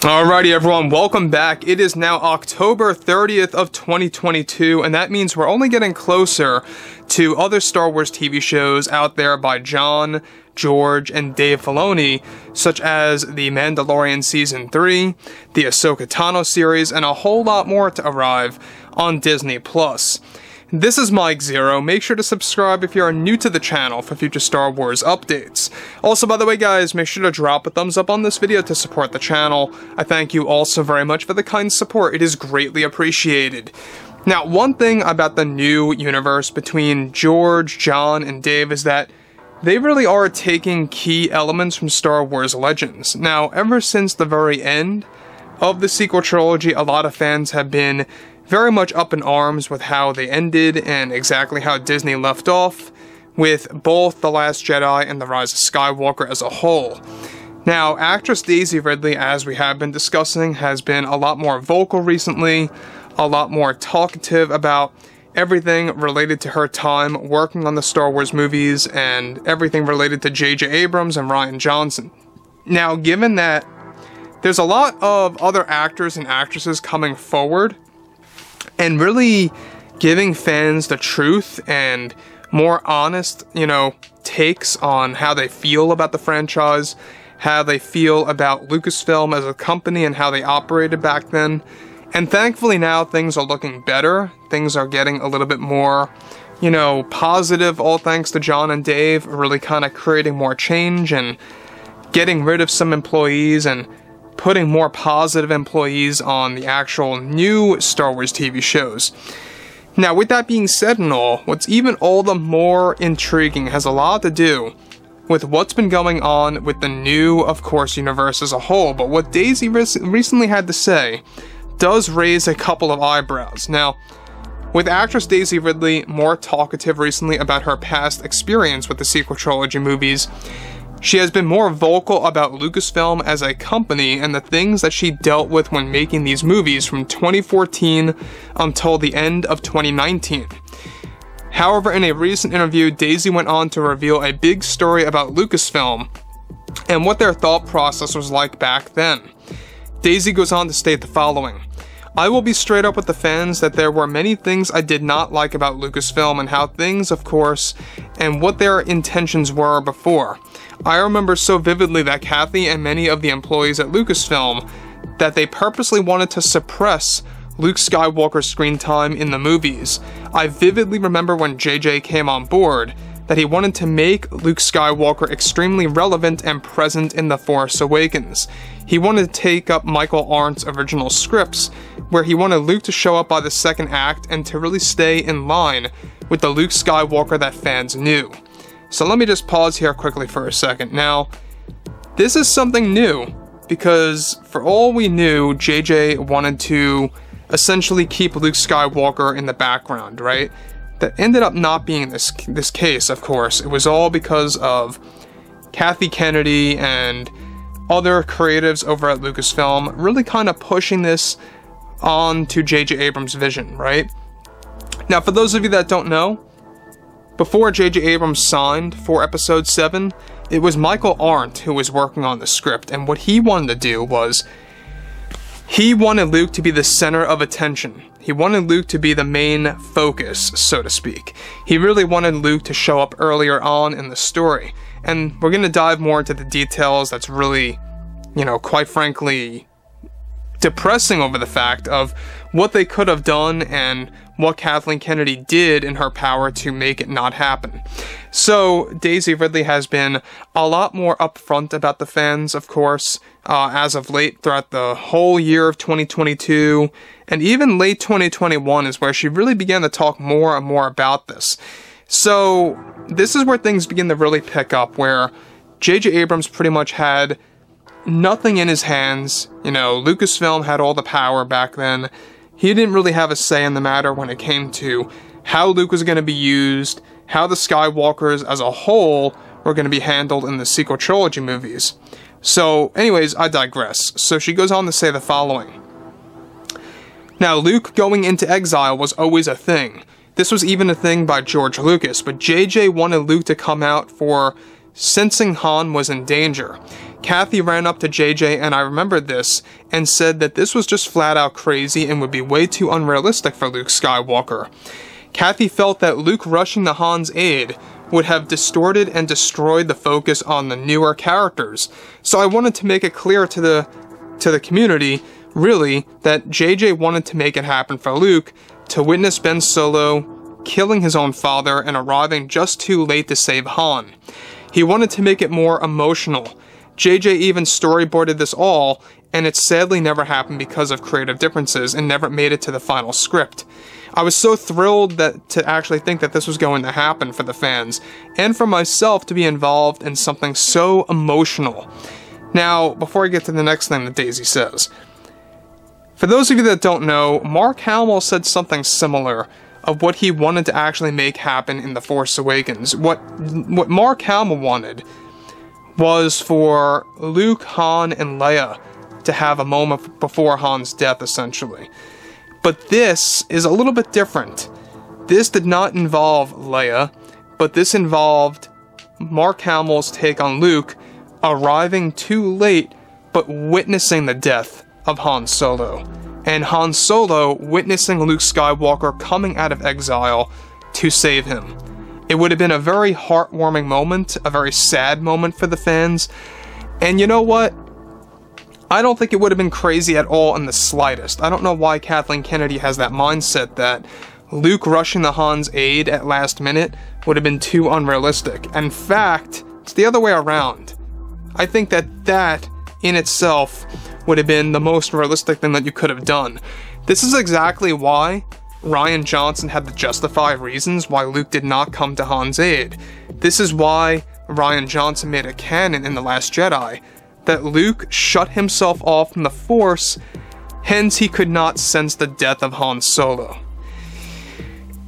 Alrighty everyone, welcome back. It is now October 30th of 2022, and that means we're only getting closer to other Star Wars TV shows out there by Jon, George, and Dave Filoni, such as The Mandalorian Season 3, the Ahsoka Tano series, and a whole lot more to arrive on Disney+. This is Mike Zero. Make sure to subscribe if you are new to the channel for future Star Wars updates. Also, by the way guys, make sure to drop a thumbs up on this video to support the channel. I thank you all so very much for the kind support. It is greatly appreciated. Now, one thing about the new universe between George, Jon, and Dave is that they really are taking key elements from Star Wars Legends. Now, ever since the very end of the sequel trilogy, a lot of fans have been very much up in arms with how they ended and exactly how Disney left off with both The Last Jedi and The Rise of Skywalker as a whole. Now, actress Daisy Ridley, as we have been discussing, has been a lot more vocal recently, a lot more talkative about everything related to her time working on the Star Wars movies and everything related to J.J. Abrams and Rian Johnson. Now, given that there's a lot of other actors and actresses coming forward and really giving fans the truth and more honest, takes on how they feel about the franchise, how they feel about Lucasfilm as a company and how they operated back then. And thankfully now things are looking better. Things are getting a little bit more, positive, all thanks to Jon and Dave really kind of creating more change and getting rid of some employees and putting more positive employees on the actual new Star Wars TV shows. Now, with that being said and all, what's even all the more intriguing has a lot to do with what's been going on with the new, of course, universe as a whole, but what Daisy recently had to say does raise a couple of eyebrows. Now, with actress Daisy Ridley more talkative recently about her past experience with the sequel trilogy movies, she has been more vocal about Lucasfilm as a company and the things that she dealt with when making these movies from 2014 until the end of 2019. However, in a recent interview, Daisy went on to reveal a big story about Lucasfilm and what their thought process was like back then. Daisy goes on to state the following: "I will be straight up with the fans that there were many things I did not like about Lucasfilm and how things, of course, and what their intentions were before. I remember so vividly that Kathleen and many of the employees at Lucasfilm that they purposely wanted to suppress Luke Skywalker's screen time in the movies. I vividly remember when JJ came on board that he wanted to make Luke Skywalker extremely relevant and present in The Force Awakens. He wanted to take up Michael Arndt's original scripts, where he wanted Luke to show up by the second act and to really stay in line with the Luke Skywalker that fans knew." So let me just pause here quickly for a second. Now, this is something new, because for all we knew, JJ wanted to essentially keep Luke Skywalker in the background, right? That ended up not being this case, of course. It was all because of Kathleen Kennedy and other creatives over at Lucasfilm really kind of pushing this on to J.J. Abrams' vision, right? Now, for those of you that don't know, before J.J. Abrams signed for Episode 7, it was Michael Arndt who was working on the script, and what he wanted to do was he wanted Luke to be the center of attention. He wanted Luke to be the main focus, so to speak. He really wanted Luke to show up earlier on in the story. And we're going to dive more into the details that's really, quite frankly, depressing over the fact of what they could have done and what Kathleen Kennedy did in her power to make it not happen. So, Daisy Ridley has been a lot more upfront about the fans, of course, as of late throughout the whole year of 2022, and even late 2021 is where she really began to talk more and more about this. So, this is where things begin to really pick up, where J.J. Abrams pretty much had nothing in his hands. Lucasfilm had all the power back then. He didn't really have a say in the matter when it came to how Luke was going to be used, how the Skywalkers as a whole were going to be handled in the sequel trilogy movies. So, anyways, I digress. So she goes on to say the following: "Now, Luke going into exile was always a thing. This was even a thing by George Lucas, but JJ wanted Luke to come out for sensing Han was in danger. Kathy ran up to JJ, and I remember this, and said that this was just flat out crazy and would be way too unrealistic for Luke Skywalker. Kathy felt that Luke rushing to Han's aid would have distorted and destroyed the focus on the newer characters. So I wanted to make it clear to the community, really, that JJ wanted to make it happen for Luke to witness Ben Solo killing his own father and arriving just too late to save Han. He wanted to make it more emotional. JJ even storyboarded this all, and it sadly never happened because of creative differences and never made it to the final script. I was so thrilled to actually think that this was going to happen for the fans, and for myself to be involved in something so emotional. Now, before I get to the next thing that Daisy says, for those of you that don't know, Mark Hamill said something similar of what he wanted to actually make happen in The Force Awakens. What Mark Hamill wanted was for Luke, Han, and Leia to have a moment before Han's death, essentially. But this is a little bit different. This did not involve Leia, but this involved Mark Hamill's take on Luke arriving too late, but witnessing the death of Han Solo. And Han Solo witnessing Luke Skywalker coming out of exile to save him. It would have been a very heartwarming moment, a very sad moment for the fans. And you know what? I don't think it would have been crazy at all in the slightest. I don't know why Kathleen Kennedy has that mindset that Luke rushing to Han's aid at last minute would have been too unrealistic. In fact, it's the other way around. I think that in itself would have been the most realistic thing that you could have done. This is exactly why Rian Johnson had to justify reasons why Luke did not come to Han's aid. This is why Rian Johnson made it canon in The Last Jedi that Luke shut himself off from the Force, hence he could not sense the death of Han Solo.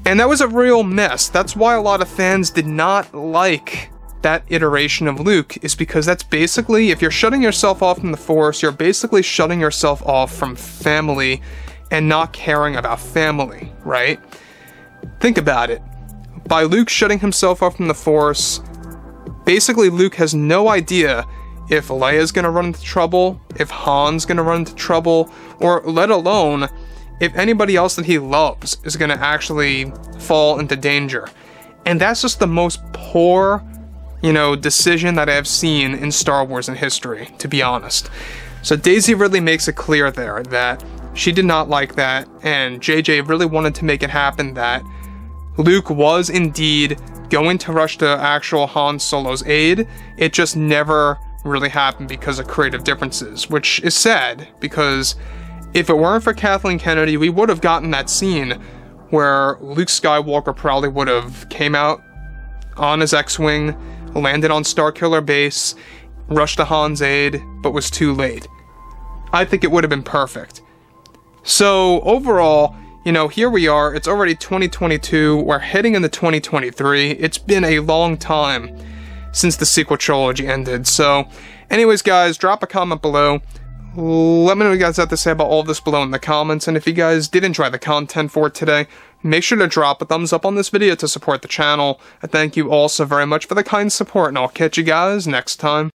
And that was a real mess. That's why a lot of fans did not like that iteration of Luke, is because that's basically, if you're shutting yourself off from the Force, you're basically shutting yourself off from family and not caring about family, right? Think about it. By Luke shutting himself off from the Force, basically Luke has no idea if Leia's gonna run into trouble, if Han's gonna run into trouble, or let alone if anybody else that he loves is gonna actually fall into danger. And that's just the most poor, decision that I have seen in Star Wars in history, to be honest. So Daisy really makes it clear there that she did not like that, and JJ really wanted to make it happen that Luke was indeed going to rush to actual Han Solo's aid. It just never really happened because of creative differences, which is sad, because if it weren't for Kathleen Kennedy, we would have gotten that scene where Luke Skywalker probably would have came out on his X-Wing, landed on Starkiller Base, rushed to Han's aid, but was too late. I think it would have been perfect. So overall, here we are, it's already 2022, we're heading into 2023, it's been a long time since the sequel trilogy ended. So anyways guys, drop a comment below, let me know what you guys have to say about all of this below in the comments, and if you guys did enjoy the content for today, make sure to drop a thumbs up on this video to support the channel. I thank you all so very much for the kind support, and I'll catch you guys next time.